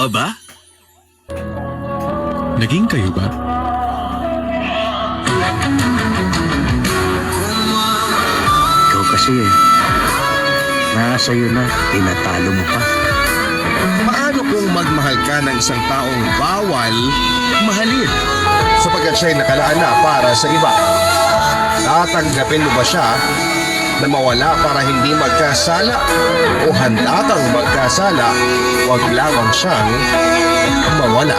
ka ba? Naging kayo ba? Ikaw kasi nasa iyo na, tinatalo mo pa. Paano kung magmahal ka ng isang taong bawal mahalin? Sapagkat siya'y nakalaan na para sa iba. Tatanggapin mo ba siya na mawala para hindi magkasala? O handa kang magkasala, wag lamang siyang mawala?